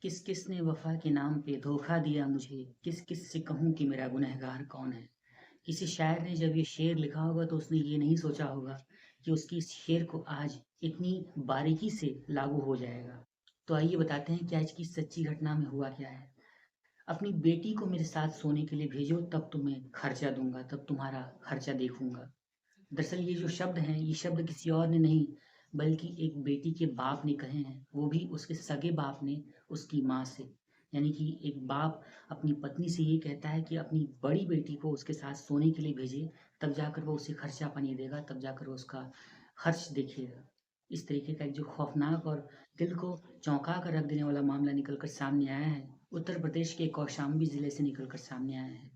किस किस ने वफा के नाम पे धोखा दिया मुझे, किस किस से कहूँ कि मेरा गुनहगार कौन है। किसी शायर ने जब ये शेर लिखा होगा तो उसने ये नहीं सोचा होगा कि उसकी इस शेर को आज इतनी बारीकी से लागू हो जाएगा। तो आइए बताते हैं कि आज की सच्ची घटना में हुआ क्या है। अपनी बेटी को मेरे साथ सोने के लिए भेजो, तब तुम्हें खर्चा दूंगा, तब तुम्हारा खर्चा देखूंगा। दरअसल ये जो शब्द हैं, ये शब्द किसी और ने नहीं बल्कि एक बेटी के बाप ने कहे हैं, वो भी उसके सगे बाप ने उसकी माँ से। यानी कि एक बाप अपनी पत्नी से ये कहता है कि अपनी बड़ी बेटी को उसके साथ सोने के लिए भेजे, तब जाकर वो उसे खर्चा पानी देगा, तब जाकर वो उसका खर्च देखेगा। इस तरीके का एक जो खौफनाक और दिल को चौंका कर रख देने वाला मामला निकल कर सामने आया है, उत्तर प्रदेश के कौशाम्बी जिले से निकल कर सामने आया है।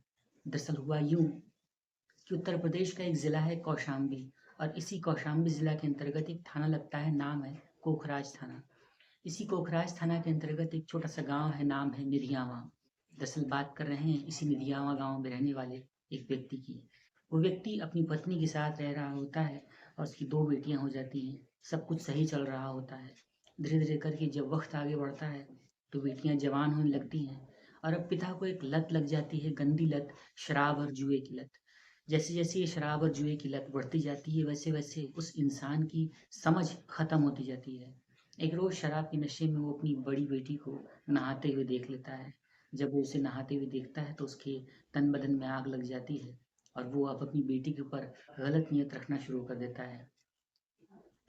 दरअसल हुआ यूं कि उत्तर प्रदेश का एक ज़िला है कौशाम्बी, और इसी कौशाम्बी ज़िला के अंतर्गत एक थाना लगता है, नाम है कोखराज थाना। इसी कोखराज थाना के अंतर्गत एक छोटा सा गांव है, नाम है मिरियावा। दरअसल बात कर रहे हैं इसी मिरियावा गांव में रहने वाले एक व्यक्ति की। वो व्यक्ति अपनी पत्नी के साथ रह रहा होता है और उसकी दो बेटियां हो जाती हैं। सब कुछ सही चल रहा होता है। धीरे धीरे करके जब वक्त आगे बढ़ता है तो बेटियां जवान होने लगती हैं, और अब पिता को एक लत लग जाती है, गंदी लत, शराब और जुए की लत। जैसे जैसे ये शराब और जुए की लत बढ़ती जाती है, वैसे वैसे उस इंसान की समझ खत्म होती जाती है। एक रोज शराब के नशे में वो अपनी बड़ी बेटी को नहाते हुए देख लेता है। जब वो उसे नहाते हुए देखता है तो उसके तन बदन में आग लग जाती है, और वो अब अपनी बेटी के ऊपर गलत नियत रखना शुरू कर देता है।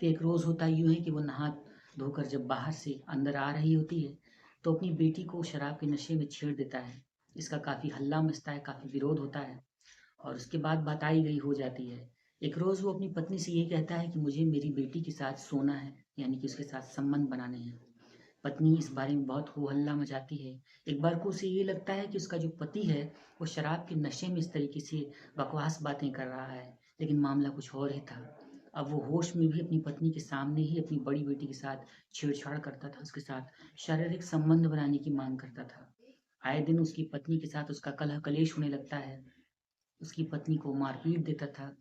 तो एक रोज होता यूं है कि वो नहा धोकर जब बाहर से अंदर आ रही होती है तो अपनी बेटी को शराब के नशे में छेड़ देता है। इसका काफी हल्ला मचता है, काफी विरोध होता है, और उसके बाद बताई गई हो जाती है। एक रोज़ वो अपनी पत्नी से ये कहता है कि मुझे मेरी बेटी के साथ सोना है, यानी कि उसके साथ संबंध बनाने हैं। पत्नी इस बारे में बहुत हो हल्ला मचाती है। एक बार को उसे ये लगता है कि उसका जो पति है वो शराब के नशे में इस तरीके से बकवास बातें कर रहा है, लेकिन मामला कुछ और ही था। अब वो होश में भी अपनी पत्नी के सामने ही अपनी बड़ी बेटी के साथ छेड़छाड़ करता था, उसके साथ शारीरिक संबंध बनाने की मांग करता था। आए दिन उसकी पत्नी के साथ उसका कलह कलेश होने लगता है। उसकी पत्नी को मार-पीट देता था,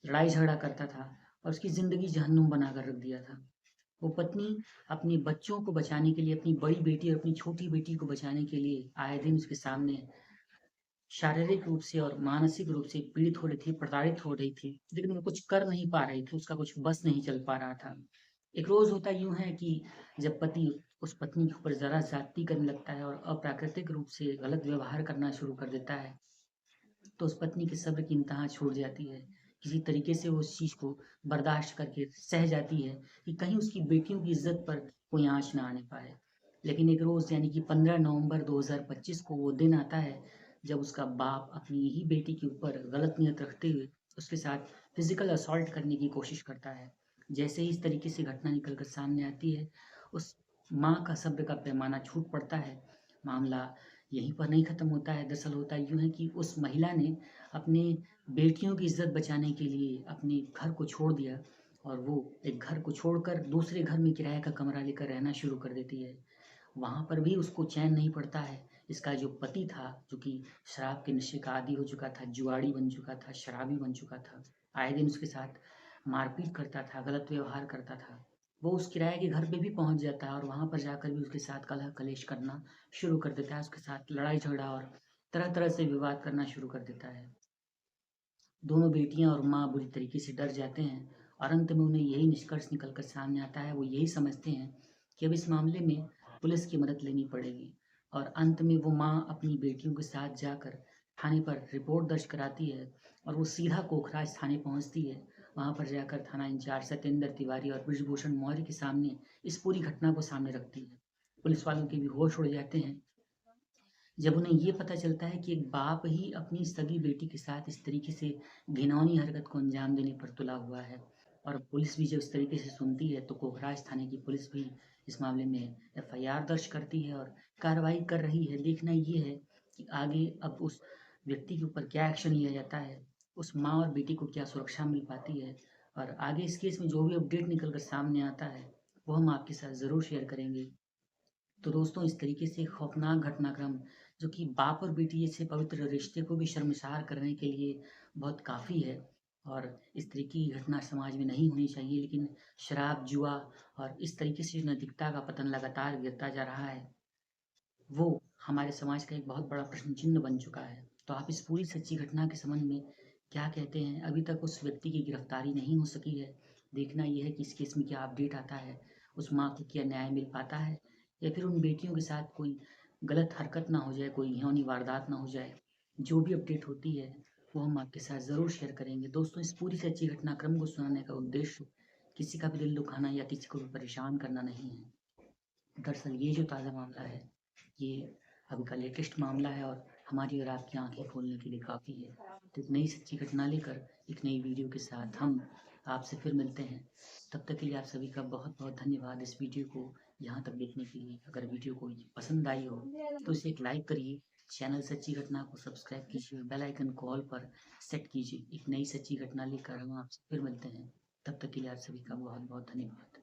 लड़ाई-झगड़ा करता था, और उसकी ज़िंदगी जहन्नुम बनाकर रख दिया था। वो पत्नी अपने बच्चों को बचाने के लिए, अपनी बड़ी बेटी और अपनी छोटी बेटी को बचाने के लिए आए दिन उसके सामने शारीरिक रूप से और मानसिक रूप से पीड़ित हो रही थी, प्रताड़ित हो रही थी, लेकिन वो कुछ कर नहीं पा रही थी, उसका कुछ बस नहीं चल पा रहा था। एक रोज़ होता यूँ है कि जब पति उस पत्नी के ऊपर ज़रा ज़्यादती करने लगता है और अप्राकृतिक रूप से गलत व्यवहार करना शुरू कर देता है, तो उस पत्नी के सब्र की इंतहा छूट जाती है। किसी तरीके से वो उस चीज़ को बर्दाश्त करके सह जाती है कि कहीं उसकी बेटियों की इज़्ज़त पर कोई आँच ना आने पाए। लेकिन एक रोज़ यानी कि 15 नवंबर 2025 को वो दिन आता है जब उसका बाप अपनी ही बेटी के ऊपर गलत नियत रखते हुए उसके साथ फिज़िकल असॉल्ट करने की कोशिश करता है। जैसे ही इस तरीके से घटना निकल कर सामने आती है, उस माँ का सब्र का पैमाना छूट पड़ता है। मामला यहीं पर नहीं खत्म होता है। दरअसल होता यूँ है कि उस महिला ने अपने बेटियों की इज़्ज़त बचाने के लिए अपने घर को छोड़ दिया, और वो एक घर को छोड़कर दूसरे घर में किराए का कमरा लेकर रहना शुरू कर देती है। वहाँ पर भी उसको चैन नहीं पड़ता है। इसका जो पति था, जो कि शराब के नशे का आदी हो चुका था, जुआड़ी बन चुका था, शराबी बन चुका था, आए दिन उसके साथ मारपीट करता था, गलत व्यवहार करता था। वो उस किराए के घर पे भी पहुँच जाता है और वहाँ पर जाकर भी उसके साथ कलह कलेश करना शुरू कर देता है, उसके साथ लड़ाई झगड़ा और तरह-तरह से विवाद करना शुरू कर देता है। दोनों बेटियाँ और माँ बुरी तरीके से डर जाते हैं, और अंत में उन्हें यही निष्कर्ष निकल कर सामने आता है, वो यही समझते हैं कि अब इस मामले में पुलिस की मदद लेनी पड़ेगी। और अंत में वो माँ अपनी बेटियों के साथ जाकर थाने पर रिपोर्ट दर्ज कराती है, और वो सीधा कोखराज थाने पहुँचती है। वहाँ पर जाकर थाना इंचार्ज सत्येंद्र तिवारी और बृजभूषण मौर्य के सामने इस पूरी घटना को सामने रखती है। पुलिस वालों के भी होश उड़ जाते हैं जब उन्हें ये पता चलता है कि एक बाप ही अपनी सगी बेटी के साथ इस तरीके से घिनौनी हरकत को अंजाम देने पर तुला हुआ है। और पुलिस भी जब इस तरीके से सुनती है तो कोखराज थाने की पुलिस भी इस मामले में एफआईआर दर्ज करती है और कार्रवाई कर रही है। देखना ये है कि आगे अब उस व्यक्ति के ऊपर क्या एक्शन लिया जाता है, उस माँ और बेटी को क्या सुरक्षा मिल पाती है, और आगे इस केस में जो भी अपडेट निकल कर सामने आता है वो हम आपके साथ ज़रूर शेयर करेंगे। तो दोस्तों, इस तरीके से खौफनाक घटनाक्रम, जो कि बाप और बेटी जैसे पवित्र रिश्ते को भी शर्मसार करने के लिए बहुत काफ़ी है, और इस तरीके की घटना समाज में नहीं होनी चाहिए, लेकिन शराब, जुआ और इस तरीके से जो नैतिकता का पतन लगातार गिरता जा रहा है, वो हमारे समाज का एक बहुत बड़ा प्रश्न चिन्ह बन चुका है। तो आप इस पूरी सच्ची घटना के संबंध में क्या कहते हैं? अभी तक उस व्यक्ति की गिरफ्तारी नहीं हो सकी है। देखना ये है कि इस केस में क्या अपडेट आता है, उस माँ को क्या न्याय मिल पाता है या फिर उन बेटियों के साथ कोई गलत हरकत ना हो जाए, कोई घिनौनी वारदात ना हो जाए। जो भी अपडेट होती है वो हम आपके साथ ज़रूर शेयर करेंगे। दोस्तों, इस पूरी सच्ची घटनाक्रम को सुनाने का उद्देश्य किसी का भी दिल दुखाना या किसी को भी परेशान करना नहीं है। दरअसल ये जो ताज़ा मामला है, ये अभी का लेटेस्ट मामला है और हमारी और आपकी आंखें खोलने के लिए काफ़ी है। तो एक नई सच्ची घटना लेकर एक नई वीडियो के साथ हम आपसे फिर मिलते हैं। तब तक के लिए आप सभी का बहुत बहुत धन्यवाद इस वीडियो को यहाँ तक देखने के लिए। अगर वीडियो को पसंद आई हो तो इसे एक लाइक करिए, चैनल सच्ची घटना को सब्सक्राइब कीजिए और बेल आइकन को ऑल पर सेट कीजिए। एक नई सच्ची घटना लेकर हम आपसे फिर मिलते हैं। तब तक के लिए आप सभी का बहुत बहुत धन्यवाद।